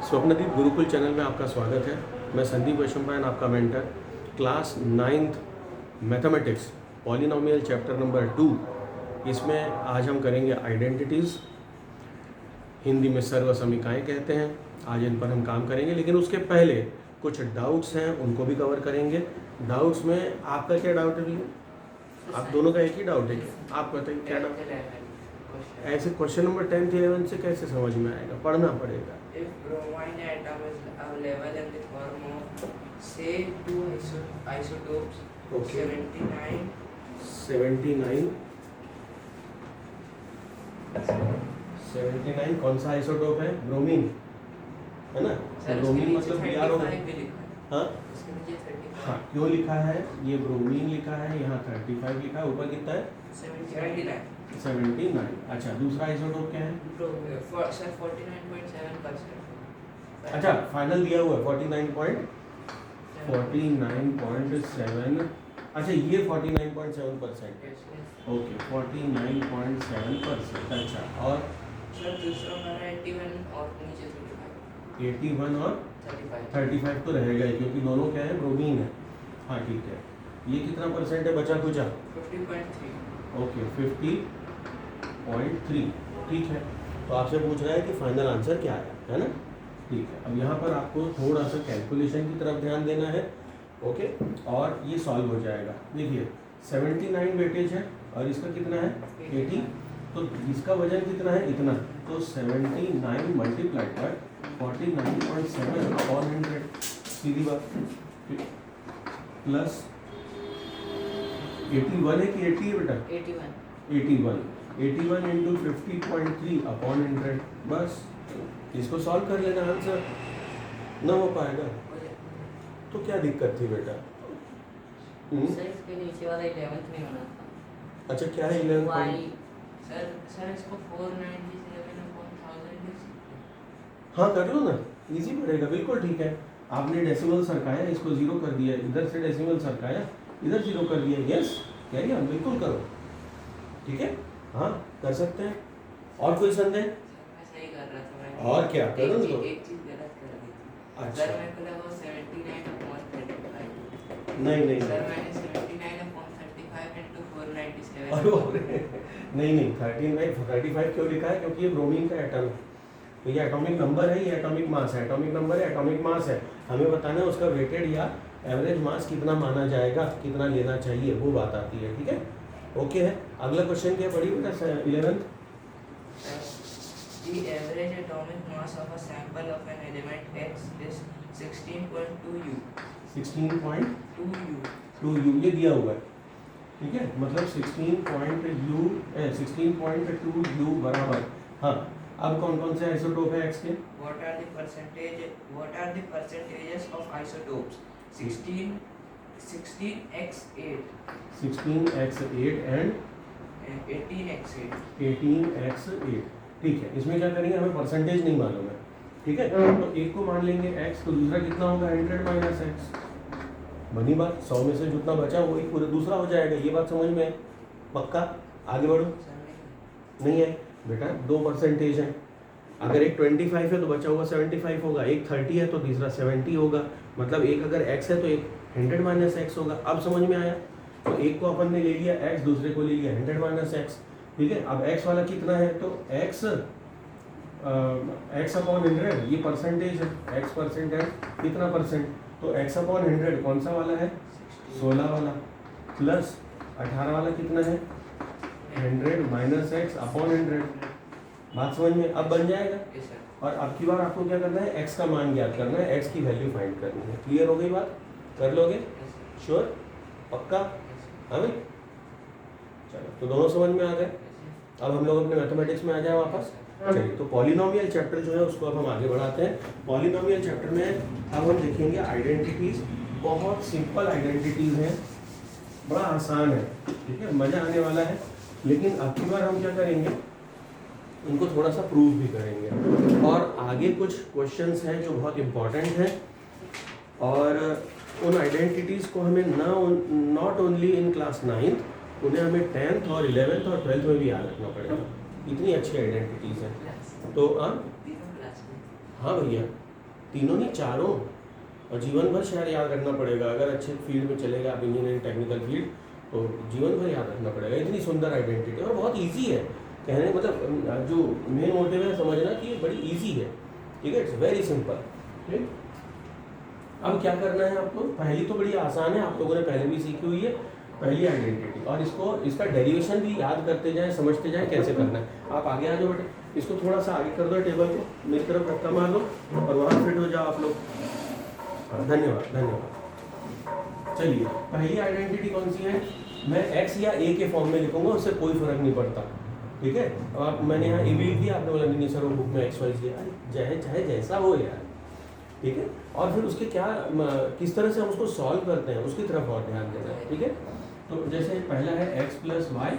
Swapnadeep Gurukul channel में आपका स्वागत है। मैं संदीप वैशंपायन, आपका mentor. Class 9th mathematics polynomial chapter number 2, इसमें आज हम करेंगे आइडेंटिटीज़। हिंदी में सर्वसमीकाएँ कहते हैं। आज इन पर हम काम करेंगे, लेकिन उसके पहले कुछ डाउट्स हैं, उनको भी कवर करेंगे। डाउट्स में आपका क्या डाउट है भैया? आप दोनों का एक ही डाउट है क्या? आप बताइए क्या डाउट है? ऐसे क्वेश्चन नंबर 10th 11th से कैसे समझ में आएगा? पढ़ना पड़ेगा। If bromine atom is available in the form of say two isotopes, Okay. 79 79 कौन सा आइसोटोप है? ब्रोमीन है ना? ब्रोमीन मतलब Br होगा। हाँ हाँ, क्यों लिखा है? ये ब्रोमीन लिखा है, यहाँ 35 लिखा है, ऊपर कितना है? 79। अच्छा, दूसरा आइसोटोप क्या है? सर 49.7%। अच्छा, फाइनल दिया हुआ है 49.7। अच्छा, ये 49.7%। ओके, 49.7%। अच्छा, और सर दूसरा हमारा 81 और नीचे 81 और 35। 35 तो रहेगा ही, क्योंकि दोनों क्या है? ब्रोमीन है। हाँ ठीक है। ये कितना परसेंट है बचा कुचा? 50.3। ओके, 50.3। ठीक है। तो आपसे पूछ रहा है कि फाइनल आंसर क्या है ना? ठीक है। अब यहाँ पर आपको थोड़ा सा कैलकुलेशन की तरफ ध्यान देना है। ओके, और ये सॉल्व हो जाएगा। देखिए 79 वेटेज है और इसका कितना है? 80। तो इसका वजन कितना है? इतना। तो 79 मल्टीप्लाइड बाय 49.7 अपॉन 100, सीधी बात, प्लस 81 है कि 80 है बेटा? 81 इंटू 50.3 अपॉन 100। बस इसको सॉल्व कर लेना, आंसर ना हो पाएगा तो क्या दिक्कत थी बेटा? सर इसके नीचे वाला 11th नहीं होना था। अच्छा, क्या है 11 पॉइंट? सर इसको 497/1000। हाँ कर लो ना, इजी पड़ेगा, बिल्कुल ठीक है। आपने डेसिमल सरकाया, इसको जीरो कर दिया, इधर से डेसिमल सरकाया, इधर जीरो कर दिया। यस, कैरी ऑन, बिल्कुल करो। ठीक है, हाँ कर सकते हैं। और कोई संदेह? मैं सही कर रहा था। और क्या करो तो? एक चीज गलत कर दी थी। अच्छा। सर मेरे को लगा 79/35। नहीं सर मैंने 79/35 into 497। अरे नहीं 35 क्यों लिखा है? क्योंकि ये ब्रोमीन का एटम है, तो ये एटॉमिक नंबर है, ये एटॉमिक मास है। एटॉमिक नंबर है, एटॉमिक मास है, हमें बताना है उसका वेटेड या एवरेज मास कितना माना जाएगा, कितना लेना चाहिए, वो बात आती है। ठीक है, ओके है। अगला क्वेश्चन क्या पढ़ी बेटा? 11th। The average atomic mass of a sample of an element X is 16.2 U. 16.2 U ये दिया हुआ है। ठीक है, मतलब 16.2 U बराबर। हाँ, अब कौन कौन से आइसोटोप है एक्स के? What are the percentages of isotopes? 16x8 16x8 and 18x8। 18x8। ठीक है, इसमें क्या करेंगे? हमें परसेंटेज नहीं मालूम है। ठीक है, तो एक को मान लेंगे x, तो दूसरा कितना होगा? 100 माइनस x। बनी बात, 100 में से जितना बचा वही पूरा दूसरा हो जाएगा। ये बात समझ में है? पक्का? आगे बढ़ो। नहीं है बेटा, 2 परसेंटेज है। अगर एक 25 है तो बचा हुआ 75 होगा, एक 30 है तो तीसरा 70 होगा। मतलब एक अगर x है तो एक 100 माइनस x होगा। अब समझ में आया? तो एक को अपन ने ले लिया x, दूसरे को ले लिया 100 माइनस x। ठीक है, अब x वाला कितना है? तो x अपॉन 100, ये परसेंटेज है। x परसेंट है, कितना परसेंट? तो x अपॉन 100 कौन सा वाला है? 16 वाला, प्लस 18 वाला कितना है? 100 माइनस x अपॉन 100। बात समझ में? अब बन जाएगा। और अब की बार आपको क्या करना है? x का मान ज्ञात करना है, x की वैल्यू फाइंड करनी है। क्लियर हो गई बात? कर लोगे? श्योर? पक्का? हाँ भाई, चलो, तो दोनों समझ में आ गए। अब हम लोग अपने मैथमेटिक्स में आ जाए वापस। चलिए, तो पॉलिनोमियल चैप्टर जो है उसको अब हम आगे बढ़ाते हैं। पॉलिनोमियल चैप्टर में अब हम देखेंगे आइडेंटिटीज। बहुत सिंपल आइडेंटिटीज हैं, बड़ा आसान है। ठीक है, मज़ा आने वाला है। लेकिन अब की बार हम क्या करेंगे? उनको थोड़ा सा प्रूव भी करेंगे। और आगे कुछ क्वेश्चंस हैं जो बहुत इम्पॉर्टेंट हैं, और उन आइडेंटिटीज़ को हमें not only in class 9th, उन्हें हमें 10th और 11th और 12th में भी याद रखना पड़ेगा। इतनी अच्छी आइडेंटिटीज़ हैं। तो हाँ भैया, तीनों नहीं, चारों। और जीवन भर शायद याद रखना पड़ेगा, अगर अच्छे फील्ड में चलेगा आप, इंजीनियरिंग टेक्निकल फील्ड, तो जीवन भर याद रखना पड़ेगा। इतनी सुंदर आइडेंटिटी और बहुत ईजी है कहने, मतलब जो मेन मोटिव है समझना कि ये बड़ी ईजी है, ठीक है, इट्स वेरी सिंपल। ठीक, अब क्या करना है आपको, पहली तो बड़ी आसान है, आप लोगों ने पहले भी सीखी हुई है, पहली आइडेंटिटी, और इसको इसका डेरिवेशन भी याद करते जाएं, समझते जाएं कैसे करना है। आप आगे आ जाओ बेटे, इसको थोड़ा सा आगे कर दो टेबल को, मेरी तरफ धक्का मार दो और वहाँ फिट हो जाओ आप लोग। धन्यवाद धन्यवाद। चलिए, पहली आइडेंटिटी कौन सी है, मैं एक्स या ए के फॉर्म में लिखूंगा, उससे कोई फर्क नहीं पड़ता, ठीक है। अब मैंने यहाँ ए भी लिख दिया, आपने बोला नहीं सर वो बुक में एक्स वाई दिया, चाहे जैसा हो यार, ठीक है। और फिर उसके क्या किस तरह से हम उसको सॉल्व करते हैं उसकी तरफ और ध्यान देना है, ठीक है। तो जैसे पहला है x plus y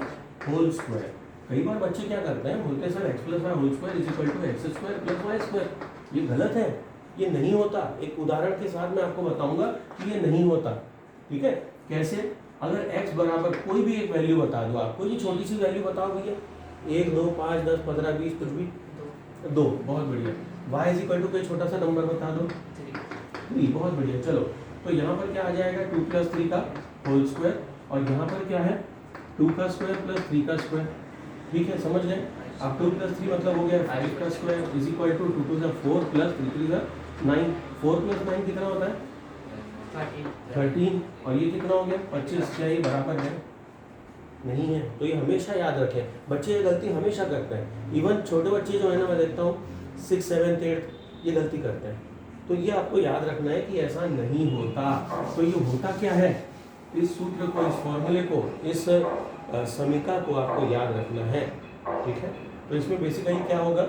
whole square. कई बार बच्चे क्या करते हैं, बोलते हैं sir x plus y whole square is equal to x square plus y square. ये गलत है, ये नहीं होता। एक उदाहरण के साथ मैं आपको बताऊंगा कि ये नहीं होता, ठीक है। कैसे, अगर x बराबर कोई भी एक वैल्यू बता दो आपको, ये छोटी सी वैल्यू बताओ भैया, 1 2 5 10 15 20 कुछ भी, 2, बहुत बढ़िया। y इज इक्वल टू कोई छोटा सा नंबर बता दो, 3, बहुत बढ़िया। चलो, तो यहाँ पर क्या आ जाएगा, 2 + 3 का होल स्क्वायर, और यहाँ पर क्या है 2 का स्क्वायर प्लस 3 का स्क्वायर, ठीक है, समझ गए। अब 2 + 3 मतलब हो गया 5 का square is equal to 2 2 4 plus 3 3 9, 4 + 9 कितना होता है 13, और ये कितना हो गया 25। क्या ये बराबर है, नहीं है। तो ये हमेशा याद रखें, बच्चे ये गलती हमेशा करते हैं, इवन छोटे बच्चे जो है ना, मैं देखता हूँ 6 7 8 ये गलती करते हैं। तो ये आपको याद रखना है कि ऐसा नहीं होता। तो ये होता क्या है, इस सूत्र को, इस फॉर्मूले को, इस समीकरण को आपको याद रखना है, ठीक है। तो इसमें बेसिकली क्या होगा,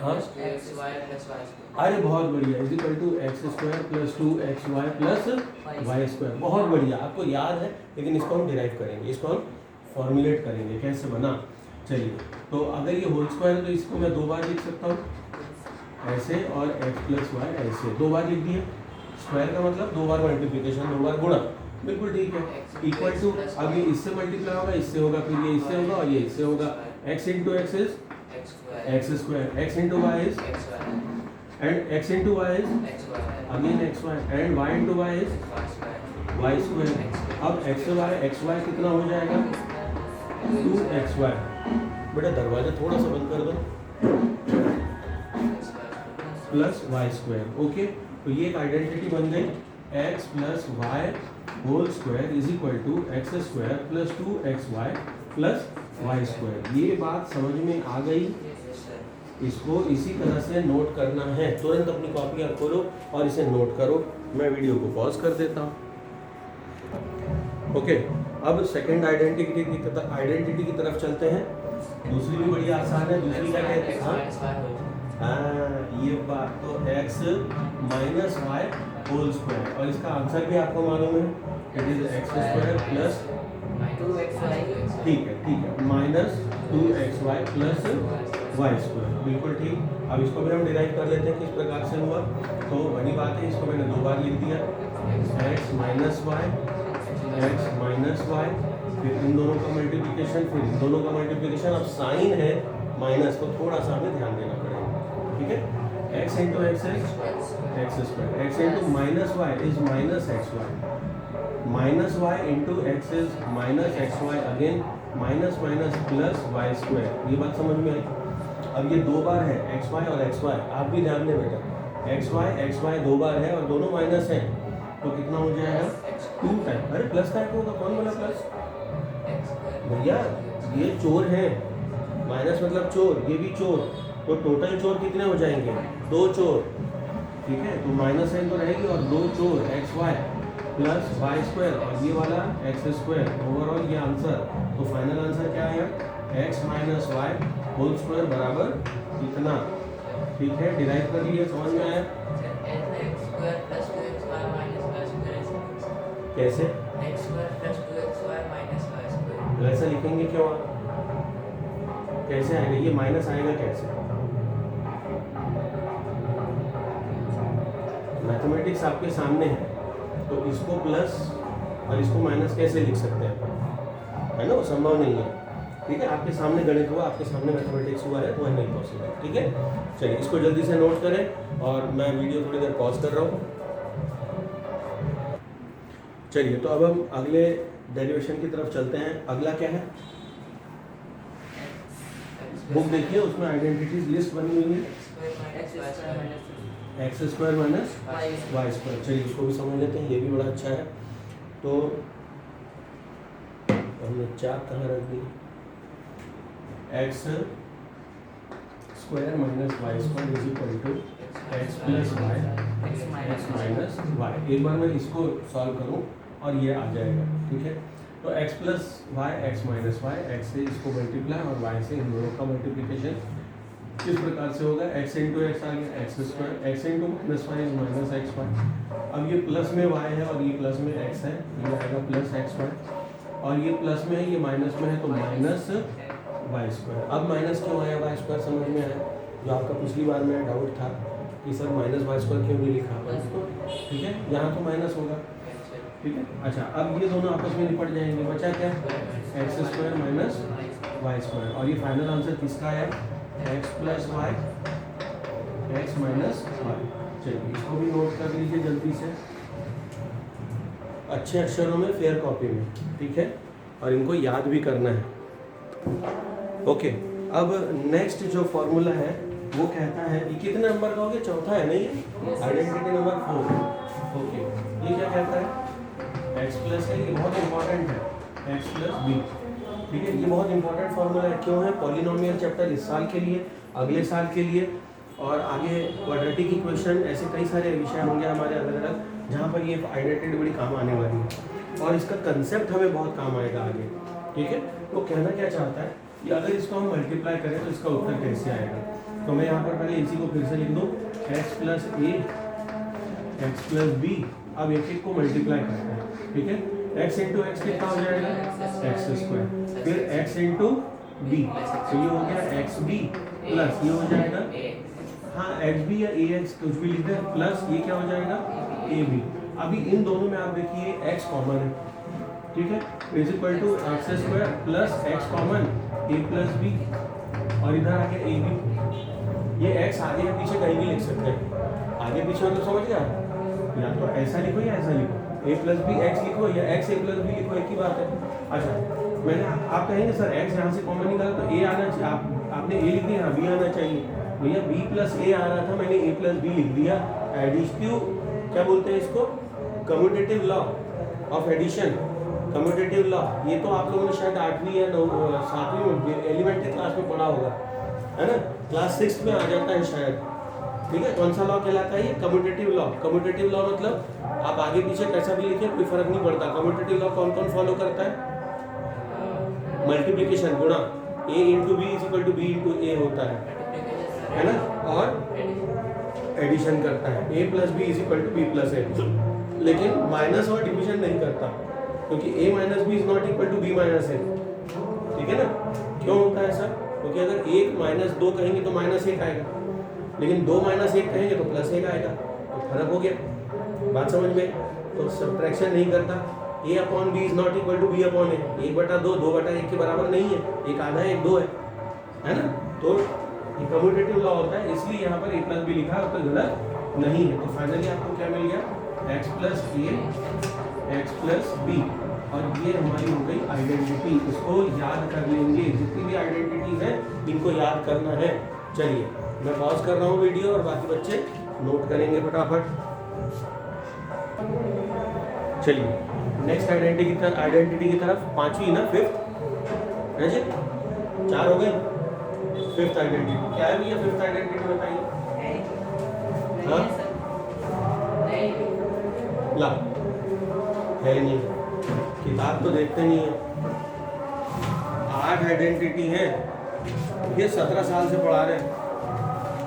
हाँ, अरे बहुत बढ़िया, is equal to x square plus 2xy plus y square, बहुत बढ़िया, आपको याद है। लेकिन इसको हम डिराइव करेंगे, इसको हम फॉर्मुलेट करेंगे, कैसे बना। चलिए, तो अगर ये होल स्क्वायर है तो इसको मैं 2 बार लिख सकता हूँ ऐसे, और x प्लस वाई ऐसे 2 बार लिख दिए। स्क्वायर का मतलब 2 बार मल्टीप्लिकेशन, 2 बार गुणा, बिल्कुल ठीक है। इक्वल टू, अब ये इससे मल्टीप्लाई होगा, इससे होगा, फिर ये इससे होगा और ये इससे होगा। x into x is x square, x into y is, and x into y is again xy, and y into y is y square. अब x y कितना हो जाएगा 2xy। बेटा दरवाजा थोड़ा सा बंद कर दो, प्लस वाई स्क्वायर, ओके। तो ये एक आइडेंटिटी बन गई, x plus y whole square is equal to x square plus 2xy plus y square. ये बात समझ में आ गई, इसको इसी तरह से नोट करना है। तुरंत अपनी कॉपी खोलो और इसे नोट करो। मैं वीडियो को पॉज कर देता हूँ, ओके। अब सेकंड आइडेंटिटी की तरफ चलते हैं। दूसरी भी बड़ी आसान है, दूसरी क्या कहते हैं, हाँ, ये बात तो x minus y whole square, और इसका आंसर भी आपको मालूम है, it is x square plus 2xy, ठीक है, minus 2xy plus y square, बिल्कुल ठीक। अब इसको भी हम डिराइव कर लेते हैं किस प्रकार से हुआ। तो बड़ी बात है, इसको मैंने 2 बार लिख दिया, x माइनस वाई, फिर इन दोनों का मल्टीप्लिकेशन, फिर इन दोनों का मल्टीप्लिकेशन। अब साइन है माइनस, तो थोड़ा सा हमें ध्यान देना पड़ेगा, ठीक है। x into x x square, x into minus y is minus x y, minus y into x is minus x y, again minus minus plus y square. ये बात समझ में आई। अब ये 2 बार है एक्स वाई और एक्स वाई, आप भी ध्यान दें बेटा, एक्स वाई 2 बार है और दोनों माइनस हैं, तो कितना हो जाएगा 2 टाइम। अरे प्लस टाइप होगा, कौन बोला प्लस भैया, ये चोर है, माइनस मतलब चोर, ये भी चोर, तो टोटल चोर कितने हो जाएंगे 2 चोर, ठीक है। तो माइनस साइन तो रहेगी और 2 चोर x y plus y square, और ये वाला एक्स स्क्वायर, ओवरऑल ये आंसर। तो फाइनल आंसर क्या आया, x minus y whole square बराबर कितना, ठीक है। डिराइव कर लिए, समझ में आया कैसे, ऐसा लिखेंगे क्यों, कैसे आएगा ये माइनस आएगा कैसे, मैथमेटिक्स आपके सामने है, तो इसको प्लस और इसको माइनस कैसे लिख सकते हैं, है ना, वो संभव नहीं है। ठीक है, आपके सामने गणित हुआ, आपके सामने मैथमेटिक्स हुआ है, तो वह नहीं पॉसिबल। ठीक है, चलिए इसको जल्दी से नोट करें और मैं वीडियो थोड़ी देर पॉज कर रहा हूँ। चलिए तो अब हम अगले डेरिवेशन की तरफ चलते हैं। अगला क्या है, बुक देखिए, उसमें आइडेंटिटीज लिस्ट बनी हुई है, x square minus y square. चलिए इसको भी समझ लेते हैं, ये भी बड़ा अच्छा है। तो हमने चार कहाँ रख दी, x square minus y square is equal to x plus y x minus y. एक बार मैं इसको सॉल्व करूँ और ये आ जाएगा। ठीक है, तो x plus y x minus y, x से इसको मल्टीप्लाई और y से इन दोनों का मल्टीप्लिकेशन किस प्रकार से होगा, x इंटू एक्स आ गया x square, x into minus y minus x y. अब ये प्लस में y है और ये प्लस में x है, ये आएगा प्लस एक्स वाई, और ये प्लस में है ये माइनस में है तो माइनस वाई स्क्वायर। अब माइनस क्यों आया, वाई स्क्वायर समझ में आया, जो आपका पिछली बार में डाउट था कि सर माइनस वाई स्क्वायर क्यों नहीं लिखा। ठीक है, यहाँ तो माइनस होगा। ठीक है, अच्छा अब ये दोनों आपस में निपट जाएंगे, बचा क्या, x square minus y square, और ये फाइनल आंसर किसका है, x plus y x minus y. चलिए इसको भी नोट कर लीजिए जल्दी से, अच्छे अक्षरों में, फेयर कॉपी में। ठीक है, और इनको याद भी करना है। ओके, अब नेक्स्ट जो फॉर्मूला है वो कहता है, ये कितने नंबर का हो गया, चौथा है नहीं, आइडेंटिटी नंबर 4। ओके, ये क्या कहता है, x प्लस है, ये बहुत इंपॉर्टेंट है, x प्लस बी। ठीक है, ये बहुत इंपॉर्टेंट फॉर्मूला है, क्यों है, पॉलिनोमियल चैप्टर इस साल के लिए, अगले साल के लिए, और आगे क्वाड्रेटिक इक्वेशन, ऐसे कई सारे विषय होंगे हमारे अलग अलग, जहाँ पर ये आइडेंटिटी बड़ी काम आने वाली है और इसका कंसेप्ट हमें बहुत काम आएगा आगे। ठीक है, तो कहना क्या चाहता है कि अगर इसको हम मल्टीप्लाई करें तो इसका उत्तर कैसे आएगा। तो मैं यहाँ पर पहले इसी को फिर से लिख दूँ, एक्स प्लस ए एक्स प्लस बी। अब एक एक को मल्टीप्लाई करते हैं। ठीक है, x इंटू एक्स कितना हो जाएगा, एक्स स्क्वायर, फिर x इंटू बी, तो ये हो गया एक्स बी प्लस ये हो जाएगा, हाँ एक्स बी या ए एक्स कुछ भी लिख दें, प्लस ये क्या हो जाएगा, ए बी। अभी इन दोनों में आप देखिए x कॉमन है। ठीक है, is equal to x square plus x common a plus b, और इधर आ गया ए बी। ये x आगे या पीछे कहीं भी लिख सकते हैं, आगे पीछे मतलब समझ गया, या तो ऐसा लिखो या ऐसा लिखो, a प्लस बी एक्स लिखो या x a प्लस बी लिखो, एक ही बात है। अच्छा, मैंने आप कहेंगे सर x यहाँ से कॉमन निकाला तो a आना चाहिए, आपने a लिख दिया, हाँ b आना चाहिए, भैया b प्लस a आ रहा था, मैंने a प्लस b लिख दिया। एडिटिव क्या बोलते हैं इसको, commutative law of addition, commutative law. ये तो आप लोगों ने शायद 8वीं या 7वीं एलिमेंट्री क्लास में पढ़ा होगा, है ना, क्लास 6 में आ जाता है शायद। ठीक है, कौन सा लॉ कहलाता है ये, कम्यूटेटिव लॉ। कम्यूटेटिव लॉ मतलब आप आगे पीछे कैसा भी लिखे कोई फर्क नहीं पड़ता। कम्यूटेटिव लॉ कौन कौन फॉलो करता है, मल्टीप्लिकेशन, गुणा, a into b is equal to b into a होता है ना, और एडिशन करता है, a plus b is equal to b plus a, लेकिन माइनस और डिवीजन नहीं करता, क्योंकि a minus b is not equal to b minus a. ठीक है ना, क्यों होता है ऐसा, क्योंकि अगर 1 माइनस 2 कहेंगे तो माइनस 1 आएगा, लेकिन 2 माइनस 1 कहेंगे तो प्लस 1 आएगा, तो फर्क हो गया, बात समझ में। तो सब्ट्रैक्शन नहीं करता, a upon b is not equal to b upon a, 1/2 2/1 के बराबर नहीं है, एक आधा है एक 2 है ना। तो ये कम्यूटेटिव लॉ होता है, इसलिए यहाँ पर a प्लस बी लिखा है, तो गलत नहीं है। तो फाइनली आपको क्या मिल गया, x प्लस ए एक्स प्लस बी, और ये हमारी हो गई आइडेंटिटी। इसको याद कर लेंगे, जितनी भी आइडेंटिटी है इनको याद करना है। चलिए मैं पॉज कर रहा हूँ वीडियो और बाकी बच्चे नोट करेंगे फटाफट। चलिए नेक्स्ट आइडेंटिटी की तरफ, 5वीं ना, 5th है जी, 4 हो गए। 5th आइडेंटिटी क्या है भैया, 5th आइडेंटिटी बताइए। हाँ ला है नहीं, किताब तो देखते नहीं है। 8 आइडेंटिटी है, ये 17 साल से पढ़ा रहे हैं।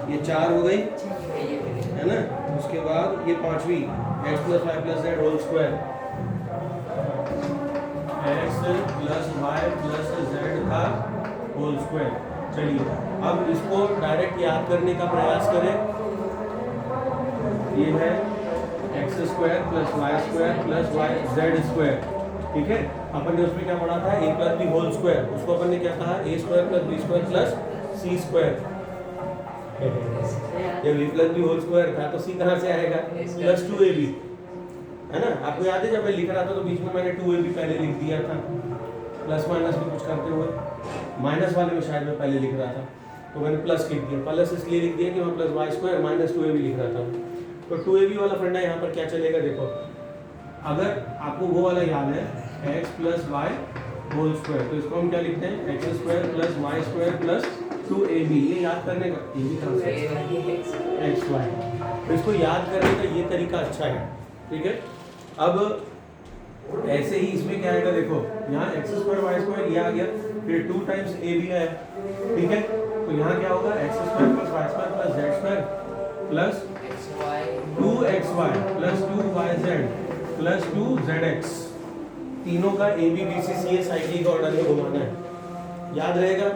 ये 4 हो गई है ना, उसके बाद ये 5वीं x plus y plus z whole square, x plus y plus z का होल स्क्वायर। चलिए अब इसको डायरेक्ट याद करने का प्रयास करें। ये है x square plus y square plus y z square, ठीक है, अपन ने उसमें क्या पढ़ा था, a plus b whole square, उसको अपन ने क्या कहा, a square plus b square plus c square. जब a plus b whole square था तो c कहाँ से आएगा, प्लस 2ab, है ना। आपको याद है जब मैं लिख रहा था तो बीच में मैंने 2ab पहले लिख दिया था, प्लस माइनस भी कुछ करते हुए, माइनस वाले में शायद मैं पहले लिख रहा था तो मैंने प्लस लिख दिया, प्लस इसलिए लिख दिया कि मैं plus y square minus 2ab लिख रहा था। तो 2ab वाला फंडा यहाँ पर क्या चलेगा, देखो अगर आपको वो वाला याद है x plus y whole square, तो इसको हम क्या लिखते हैं, x square plus y square plus 2ab, ये याद करने का, ये भी कहाँ से एक्स वाई, तो इसको याद करने का ये तरीका अच्छा है, ठीक है। अब ऐसे ही इसमें क्या आएगा, देखो यहाँ एक्स स्क्वायर वाई स्क्वायर ये आ गया, फिर 2 टाइम्स ए बी आया, ठीक है। तो यहाँ क्या होगा, x square plus y square plus z square plus 2xy plus 2yz plus 2zx, तीनों का a b b c c a cyclic order में घुमाना है, याद रहेगा।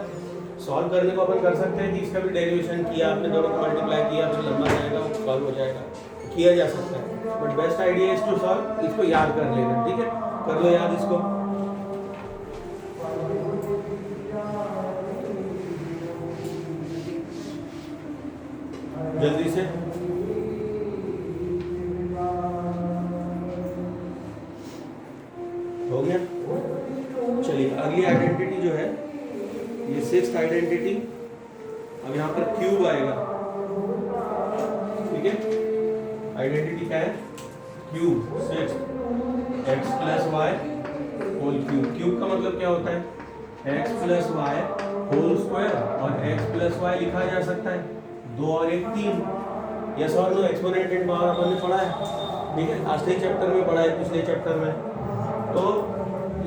सॉल्व करने को अपन कर सकते हैं कि इसका भी डेरिवेशन किया आपने, दोनों को मल्टीप्लाई किया फिर लंबा जाएगा वो सॉल्व हो जाएगा, किया जा सकता है, but best idea is to solve, इसको याद कर लेना, ठीक है, कर लो याद इसको। जल्दी से हो गया। चलिए अगली आइडेंटिटी जो है ये 6th आइडेंटिटी, अब यहाँ पर क्यूब आएगा, ठीक है। आइडेंटिटी क्या है, cube 6 x plus y whole cube, cube का मतलब क्या होता है, x plus y whole square, और x प्लस वाई लिखा जा सकता है 2 और 1 3, यस और नो, एक्सपोनेंट एंड पावर अपन ने पढ़ा है, ठीक है, आखिरी चैप्टर में पढ़ा है, पिछले चैप्टर में। तो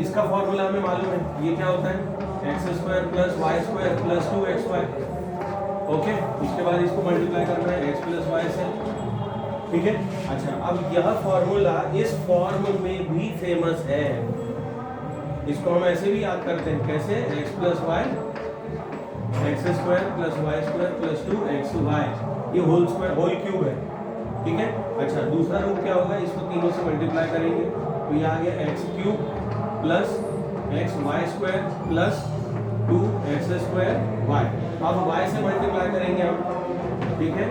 इसका फॉर्मूला हमें मालूम है, ये क्या होता है, x square plus y square plus 2xy, okay. इसके बाद इसको मल्टीप्लाई करना है x प्लस वाई से, ठीक है। अच्छा, अब यह फॉर्मूला इस फॉर्म में भी फेमस है, इसको हम ऐसे भी याद करते हैं, कैसे, x plus y x square plus y square plus 2xy, ये होल स्क्वायर होल क्यूब है, ठीक है। अच्छा, दूसरा रूप क्या होगा, इसको तीनों से मल्टीप्लाई करेंगे तो ये आ गया x cube plus x y square plus 2x square y, अब वाई से मल्टीप्लाई करेंगे हम, ठीक है,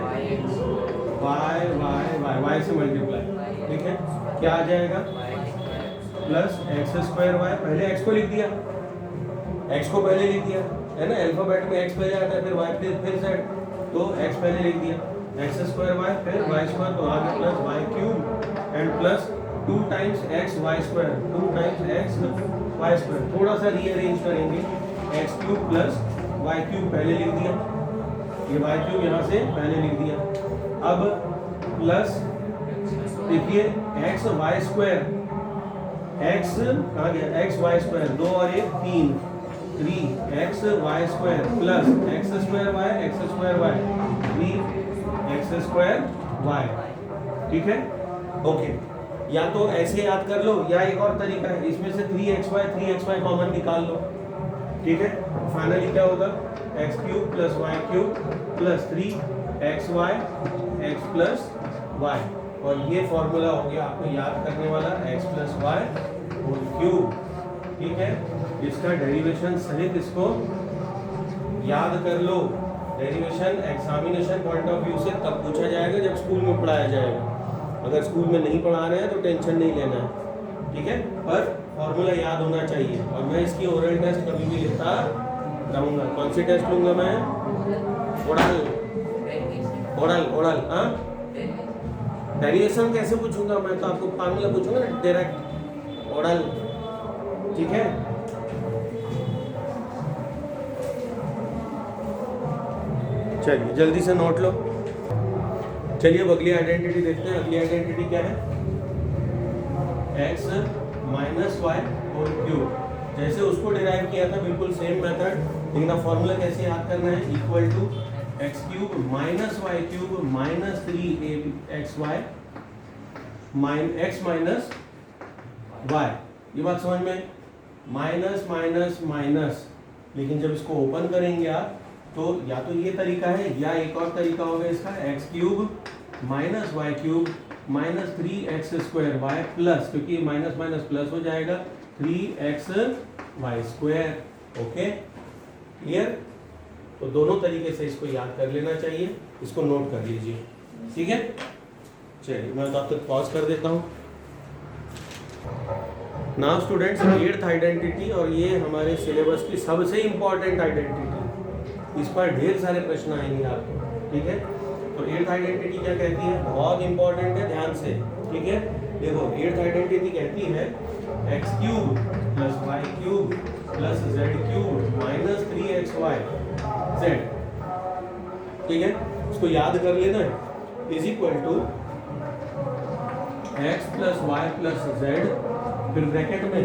वाई वाई वाई वाई से मल्टीप्लाई, ठीक है, क्या आ जाएगा, प्लस एक्स स्क्वायर वाई, पहले एक्स को लिख दिया, एक्स को पहले लिख दिया, है ना, अल्फाबेट में एक्स पहले आता है फिर वाई फिर जेड, तो एक्स पहले लिख दिया, एक्स स्क्वायर वाई फिर वाई स्क्वायर, तो आगे plus y cube and plus 2 times x y square, 2 times x y square, थोड़ा सा रीअरेंज करेंगे, x cube plus y cube पहले लिख दिया, ये वाई क्यूब यहाँ से पहले लिख दिया, अब प्लस देखिए एक्स वाई स्क्वायर, एक्स कहाँ गया, एक्स वाई स्क्वायर 2 और 1 3 3x y square plus x square y 3x square y, ठीक है, ओके। या तो ऐसे याद कर लो, या एक और तरीका है, इसमें से 3xy कॉमन निकाल लो, ठीक है, फाइनली क्या होगा, x cube plus y cube plus 3xy x plus y, और ये फॉर्मूला हो गया आपको याद करने वाला, x plus y whole cube, ठीक है। इसका डेरिवेशन सहित इसको याद कर लो, derivation examination point of view से तब पूछा जाएगा जब स्कूल में पढ़ाया जाएगा, अगर स्कूल में नहीं पढ़ा रहे हैं तो टेंशन नहीं लेना है, ठीक है, पर फॉर्मूला याद होना चाहिए। और मैं इसकी ओरल टेस्ट कभी भी लेता रहूँगा, कौन सी टेस्ट लूँगा मैं, ओरल, हाँ, डेरिवेशन कैसे पूछूंगा मैं, तो आपको फॉर्मूला पूछूंगा ना डायरेक्ट, ओरल, ठीक है। चलिए जल्दी से नोट लो। चलिए अब अगली आइडेंटिटी देखते हैं, अगली आइडेंटिटी क्या है, x minus y whole cube, जैसे उसको डिराइव किया था बिल्कुल सेम मेथड, लेकिन अब फॉर्मूला कैसे याद करना है, equal to x cube minus y cube minus 3xy x minus y, ये बात समझ में, माइनस माइनस माइनस, लेकिन जब इसको ओपन करेंगे आप तो या तो ये तरीका है या एक और तरीका होगा इसका, x cube minus y cube minus 3x square y plus, क्योंकि माइनस माइनस प्लस हो जाएगा 3xy²। Okay clear? तो दोनों तरीके से इसको याद कर लेना चाहिए, इसको नोट कर लीजिए, ठीक है? चलिए मैं तब तक पॉज कर देता हूँ। नाउ स्टूडेंट्स, 8th आइडेंटिटी, और ये हमारे सिलेबस की सबसे इम्पॉर्टेंट आइडेंटिटी, इस पर ढेर सारे प्रश्न आएंगे आपको, ठीक है? तो 8th आइडेंटिटी क्या कहती है, बहुत इंपॉर्टेंट है, ध्यान से, ठीक है? देखो 8th आइडेंटिटी कहती है x³ + y³ + z³ - 3xy z, ठीक है? इसको याद कर लेना है, is equal to x + y + z, फिर ब्रैकेट में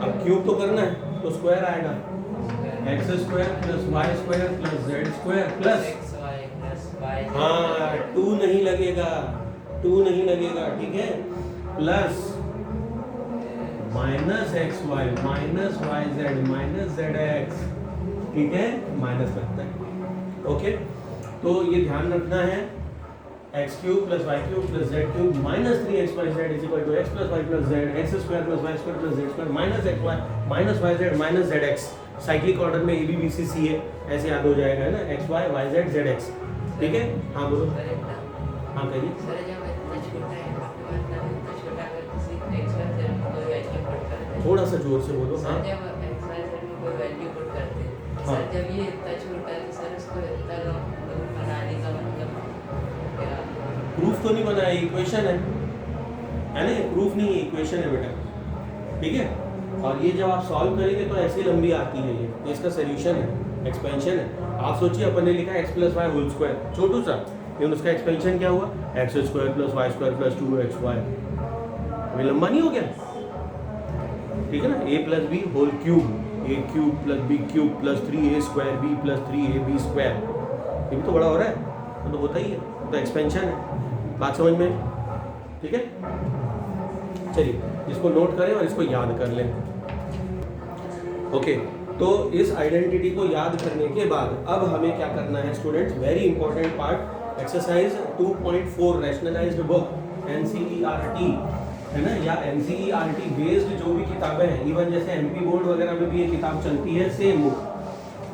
अब क्यूब तो करना है तो स्क्वायर आएगा, x² + y² + z² प्लस, हाँ 2 नहीं लगेगा, 2 नहीं लगेगा, ठीक है? प्लस -xy -yz -zx, ठीक है? माइनस लगता है, ओके? तो ये ध्यान रखना है, x³ + y³ + z³ - 3xyz = x + y + z, x² + y² + z² -xy -yz -zx, cyclic order में ABBCC है, ऐसे याद हो जाएगा, है ना? xy yz zx, ठीक है? हाँ बोलो, हाँ कहिए। सर जब इतना छोटा है मतलब इतना छोटा अगर किसी x1 z में कोई वैल्यू पुट करते हैं, थोड़ा सा जोर से बोलो। सर हाँ जब x1 z में कोई वैल्यू पुट करते हैं, हाँ। सर जब ये इतना छोटा है तो सर उसको इतना बनाने का मतलब क्या? प्रूफ तो नहीं बनाया, इक्वेशन है ना? प्रूफ नहीं है, इक्वेशन है बेटा, ठीक है? और ये जब आप सॉल्व करेंगे तो ऐसी लंबी आती है, ये इसका सोल्यूशन है, एक्सपेंशन है। आप सोचिए अपन ने लिखा x + y² छोटू सा, लेकिन उसका एक्सपेंशन क्या हुआ, x² + y² + 2xy, अभी लंबा नहीं हो गया, ठीक है ना? a + b whole cube, a³ + b³ + 3a² b + 3ab², ये भी तो बड़ा हो रहा है, तो होता ही है, तो एक्सपेंशन है, बात समझ में, ठीक है? चलिए इसको नोट करें और इसको याद कर लें, ओके? तो इस आइडेंटिटी को याद करने के बाद अब हमें क्या करना है students, very important part, exercise 2.4 rationalised book NCERT, है ना? या NCERT बेस्ड जो भी किताबें हैं, इवन जैसे MP बोर्ड वगैरह में भी ये किताब चलती है, सेम बुक,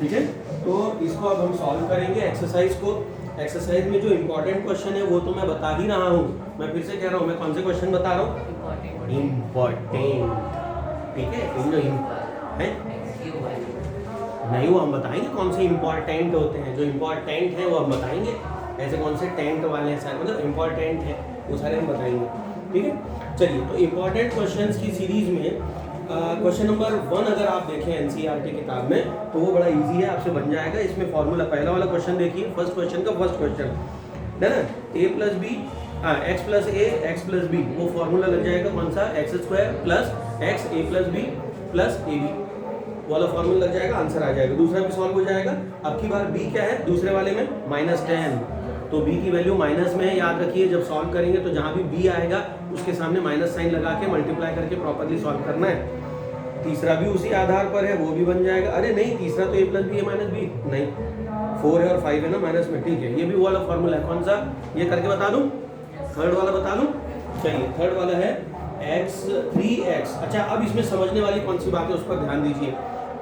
ठीक है? तो इसको अब हम सॉल्व करेंगे एक्सरसाइज को। एक्सरसाइज में जो इंपॉर्टेंट क्वेश्चन है वो तो मैं बता ही रहा हूँ, मैं फिर से कह रहा हूँ, मैं कौन से क्वेश्चन बता रहा हूँ, इम्पॉर्टेंट, ठीक है? नहीं, वो हम बताएंगे कौन से इंपॉर्टेंट होते हैं, जो इंपॉर्टेंट हैं वो हम बताएंगे, ऐसे कौन से टेंट वाले हैं सारे, मतलब इंपॉर्टेंट है वो सारे हम बताएंगे, ठीक है? चलिए, तो इंपॉर्टेंट क्वेश्चंस की सीरीज में क्वेश्चन नंबर 1 अगर आप देखें NCERT किताब में तो वो बड़ा इजी है, आपसे बन जाएगा। इसमें फॉर्मूला, पहला वाला क्वेश्चन देखिए, फर्स्ट क्वेश्चन का फर्स्ट क्वेश्चन है ना, a + b x + a x + b, वो फॉर्मूला लग जाएगा कौन सा, x² + x a + b + ab वाला फॉर्मूला लग जाएगा, आंसर आ जाएगा। दूसरा भी सॉल्व हो जाएगा। अब की बार b क्या है, दूसरे वाले में -10, तो b की वैल्यू माइनस में है, याद रखिए। जब सॉल्व करेंगे तो जहाँ भी b आएगा उसके सामने माइनस साइन लगा के मल्टीप्लाई करके प्रॉपर्ली सॉल्व करना है। तीसरा भी उसी आधार पर है, वो भी बन जाएगा। अरे नहीं, तीसरा तो a + b है -b नहीं, 4 है और 5 है ना माइनस में, ठीक है? ये भी वाला फॉर्मूला है, कौन सा, ये करके बता दूं, थर्ड वाला बता दूं। चलिए, थर्ड वाला है x3x। अच्छा, अब इसमें समझने वाली कौन सी बात है उस पर ध्यान दीजिए।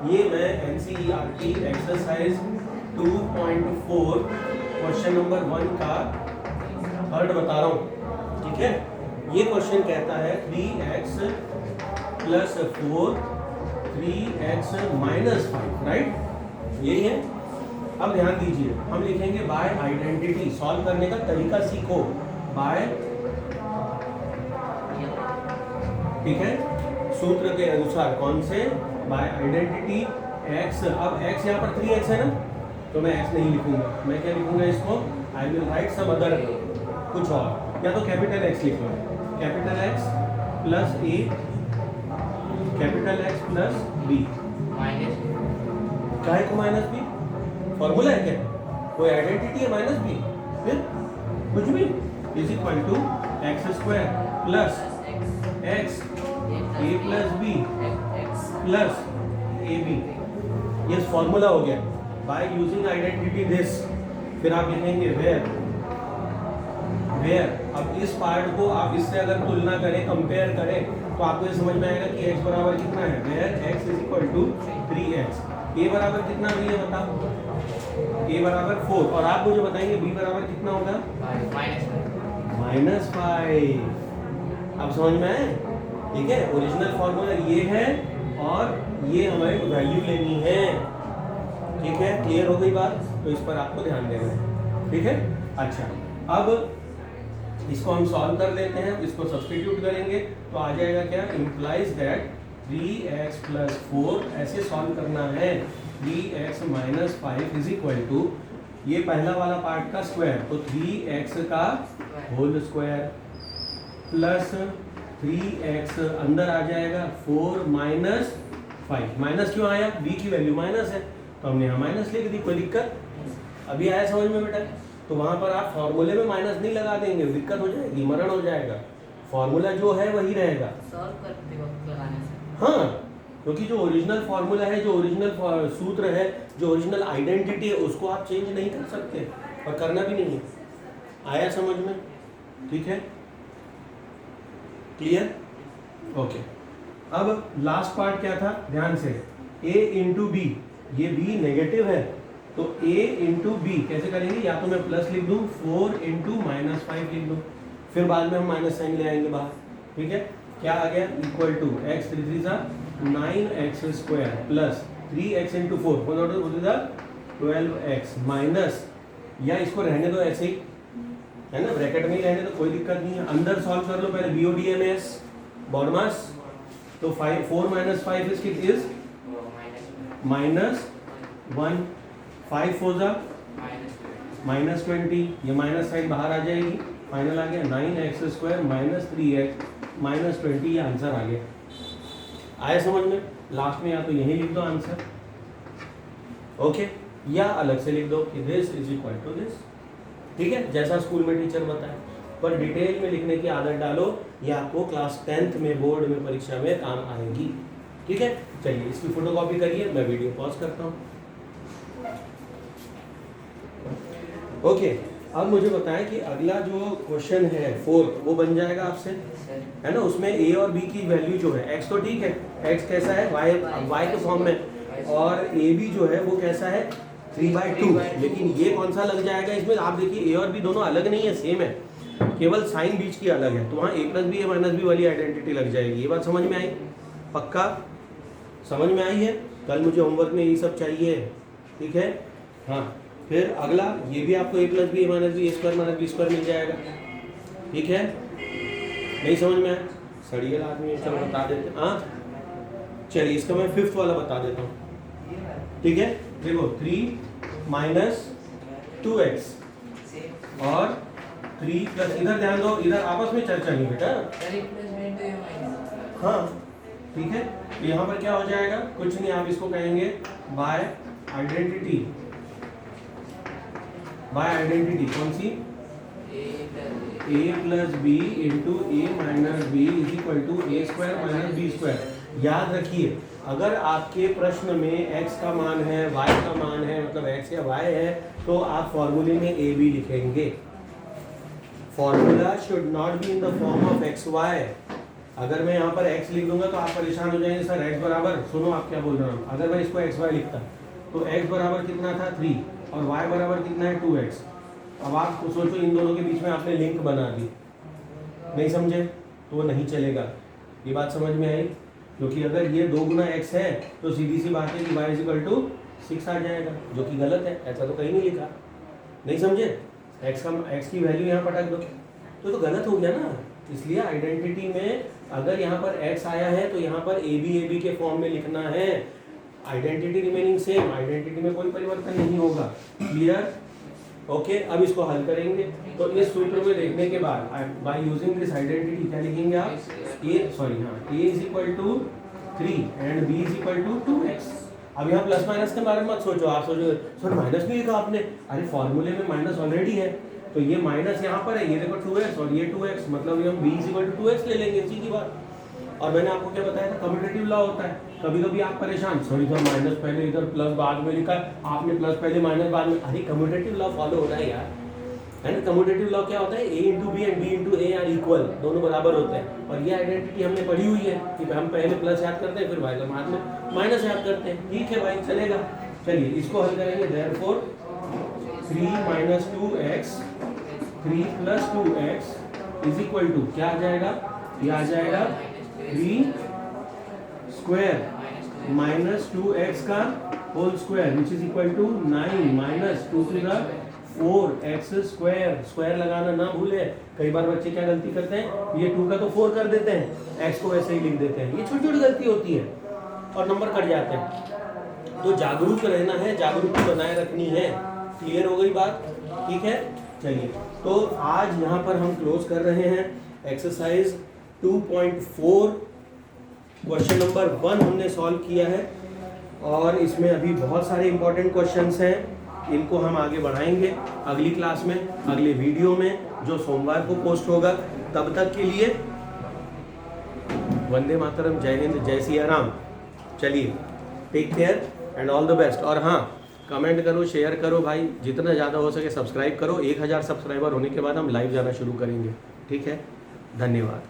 ये मैं NCERT एक्सरसाइज 2.4 क्वेश्चन नंबर 1 का थर्ड बता रहा हूँ, ठीक है? ये क्वेश्चन कहता है 3x + 4 3x - 5, राइट? यही है। अब ध्यान दीजिए, हम लिखेंगे बाय आइडेंटिटी, सॉल्व करने का तरीका सीखो, बाय, ठीक है, सूत्र के अनुसार। कौन से, बाय आइडेंटिटी x। अब x यहाँ पर 3x है ना, तो मैं x नहीं लिखूंगा, मैं क्या लिखूंगा इसको, I will write some other, कुछ और, या तो कैपिटल X लिख लो, capital X + a, capital X + b, काय को -b, फॉर्मूला है क्या, कोई आइडेंटिटी है -b, फिर कुछ भी, = x² + x a + b + ab, ये फॉर्मूला हो गया। बाय यूजिंग आइडेंटिटी दिस, फिर आप लिखेंगे वेयर वेयर, अब इस पार्ट को आप इससे अगर तुलना करें, कंपेयर करें, तो आपको ये समझ में आएगा कि x बराबर कितना है, where x is equal to 3x। a बराबर कितना भी है बताओ, a बराबर 4, और आप मुझे बताएंगे b बराबर कितना होगा, -5। अब समझ में आए, ठीक है। ओरिजिनल फॉर्मूला ये है और ये हमें वैल्यू लेनी है, ठीक है। क्लियर हो गई बात, तो इस पर आपको ध्यान देना है, ठीक है। अच्छा, अब इसको हम सॉल्व कर लेते हैं, इसको सब्स्टिट्यूट करेंगे तो आ जाएगा क्या, इम्प्लाइज दैट 3x + 4, ऐसे सॉल्व करना है। 3x - 5 इज इक्वल टू, ये पहला वाला पार्ट का स्क्वायर, तो 3x का होल स्क्वायर प्लस 3x अंदर आ जाएगा 4 - 5। माइनस क्यों आया, b की वैल्यू माइनस है तो हमने यहाँ माइनस लिख दी, कोई दिक्कत अभी आया समझ में बेटा। तो वहां पर आप फॉर्मूले में माइनस नहीं लगा देंगे, दिक्कत हो जाएगी, मरण हो जाएगा। फॉर्मूला जो है वही रहेगा, सॉल्व करते वक्त लगाने से। हाँ, क्योंकि जो ओरिजिनल फॉर्मूला है, जो ओरिजिनल सूत्र है, जो ओरिजिनल आइडेंटिटी है, उसको आप चेंज नहीं कर सकते और करना भी नहीं है। आया समझ में, ठीक है, क्लियर, ओके। अब लास्ट पार्ट क्या था, ध्यान से, a इंटू बी, ये b नेगेटिव है तो a इंटू बी कैसे करेंगे, या तो मैं प्लस लिख दूं, 4 इंटू -5 लिख दूं, फिर बाद में हम माइनस साइन ले आएंगे बाहर, ठीक है। क्या आ गया, equal to x 3 3 9x² plus 3x into 4 12x minus, या इसको रहने दो ऐसे ही, है ना, ब्रैकेट में ही रहने दो, कोई दिक्कत नहीं है। अंदर सॉल्व कर लो पहले, BODMAS बॉडमास, तो 4 - 5 इज -1, 5 4 जा -20, ये माइनस साइन बाहर आ जाएगी, फाइनल आ गया 9x² - 3x -20, ये आंसर आ गया। आया समझ में, लास्ट में या तो यही लिख दो आंसर, ओके, या अलग से लिख दो कि this is equal to this, ठीक है, जैसा स्कूल में टीचर बताए, पर डिटेल में लिखने की आदत डालो, ये आपको क्लास 10th में बोर्ड में परीक्षा में काम आएगी, ठीक है। चलिए इसकी फोटोकॉपी करिए, मैं वीडियो पॉज करता हूँ। ओके, अब मुझे बताएं कि अगला जो क्वेश्चन है 4th, वो बन जाएगा आपसे, है ना। उसमें a और b की वैल्यू जो है, x तो ठीक है, x कैसा है, y के फॉर्म में, और a b जो है वो कैसा है 3/2, लेकिन ये कौन सा लग जाएगा इसमें, आप देखिए a और b दोनों अलग नहीं है, सेम है, केवल साइन बीच की अलग है, तो वहाँ a + b a - b वाली आइडेंटिटी लग जाएगी। ये बात समझ में आई, पक्का समझ में आई है। कल मुझे होमवर्क में ये सब चाहिए, ठीक है, हाँ। फिर अगला, ये भी आपको a + b a - b a² - b² मिल जाएगा, ठीक है, नहीं समझ में आया, सड़ियल आदमी है, चलो बता देते हैं, हाँ। चलिए इसका मैं 5th वाला बता देता हूँ, ठीक है। देखो 3 - 2x और 3 प्लस, इधर ध्यान दो, इधर आपस में चर्चा नहीं बेटा, हाँ, ठीक है। तो यहाँ पर क्या हो जाएगा, कुछ नहीं, आप इसको कहेंगे बाय आइडेंटिटी, बाय आइडेंटिटी कौन सी, a + b into a - b is equal to a² - b²। याद रखिए, अगर आपके प्रश्न में x का मान है, y का मान है, मतलब x या y है, तो आप फॉर्मूले में a b लिखेंगे। Formula should not be in the form of xy। अगर मैं यहाँ पर x लिख दूंगा तो आप परेशान हो जाएंगे, सर x बराबर, सुनो आप क्या बोल रहे हो, अगर मैं इसको xy लिखता तो x बराबर कितना था 3 और y बराबर कितना है 2x। अब आप सोचो, इन दोनों के बीच में आपने लिंक बना दी, नहीं समझे तो वो नहीं चलेगा। ये बात समझ में आई, क्योंकि अगर ये 2 गुना x है तो सीधी सी बात है कि y = 6 आ जाएगा, जो कि गलत है, ऐसा तो कहीं नहीं लिखा, नहीं समझे। x की वैल्यू यहाँ पटक दो तो गलत हो गया ना। इसलिए आइडेंटिटी में अगर यहाँ पर x आया है तो यहाँ पर ab के फॉर्म में लिखना है, आइडेंटिटी रिमेनिंग सेम, आइडेंटिटी में कोई परिवर्तन नहीं होगा, क्लियर, ओके। अब इसको हल करेंगे, तो इस सूत्र में देखने के बाद बाय यूजिंग दिस आइडेंटिटी क्या लिखेंगे आप, a is equal to 3 and b is equal to 2x। अब यहाँ प्लस माइनस के बारे में मत सोचो, आप सोचो सर माइनस भी लिखा आपने, अरे फॉर्मूले में माइनस ऑलरेडी है, तो ये माइनस यहाँ पर है, ये देखो 2x और ये 2x, मतलब ये हम b is equal to 2x ले लेंगे, इसी की बात। और मैंने आपको क्या बताया था, कम्यूटेटिव लॉ होता है। कभी कभी आप परेशान, सर इधर माइनस पहले, इधर प्लस बाद में लिखा, आपने प्लस पहले माइनस बाद में, अरे कम्यूटेटिव लॉ फॉलो हो रहा है यार, है ना। कम्यूटेटिव लॉ क्या होता है, A into b and B into a are equal, दोनों बराबर होते हैं। और ये आइडेंटिटी हमने पढ़ी हुई है कि हम पहले प्लस याद करते हैं फिर y का बाद में माइनस याद करते हैं। ठीक है भाई, चलेगा। चलिए इसको हल करेंगे। Therefore 3 minus 2x 3 plus 2x is equal to क्या आ जाएगा, ये आ जाएगा 3 स्क्वायर माइनस 2x का whole square which is equal to 9 minus 2 to the 4x square. Square लगाना ना भूले, कई बार बच्चे क्या गलती करते हैं, ये 2 का तो 4 कर देते हैं, x को ऐसे ही लिख देते हैं। ये छोटी छोटी गलती होती है और नंबर कट जाते हैं। तो जागरूक रहना है, जागरूकता बनाए रखनी है। क्लियर हो गई बात, ठीक है। चलिए तो आज यहाँ पर हम क्लोज कर रहे हैं एक्सरसाइज 2.4। क्वेश्चन नंबर 1 हमने सॉल्व किया है और इसमें अभी बहुत सारे इंपॉर्टेंट क्वेश्चंस हैं, इनको हम आगे बढ़ाएंगे अगली क्लास में, अगले वीडियो में जो सोमवार को पोस्ट होगा। तब तक के लिए वंदे मातरम, जय हिंद, जय सिया राम। चलिए take care and all the best. और हाँ, कमेंट करो, शेयर करो भाई, जितना ज़्यादा हो सके सब्सक्राइब करो। 1000 सब्सक्राइबर होने के बाद हम लाइव जाना शुरू करेंगे। ठीक है, धन्यवाद।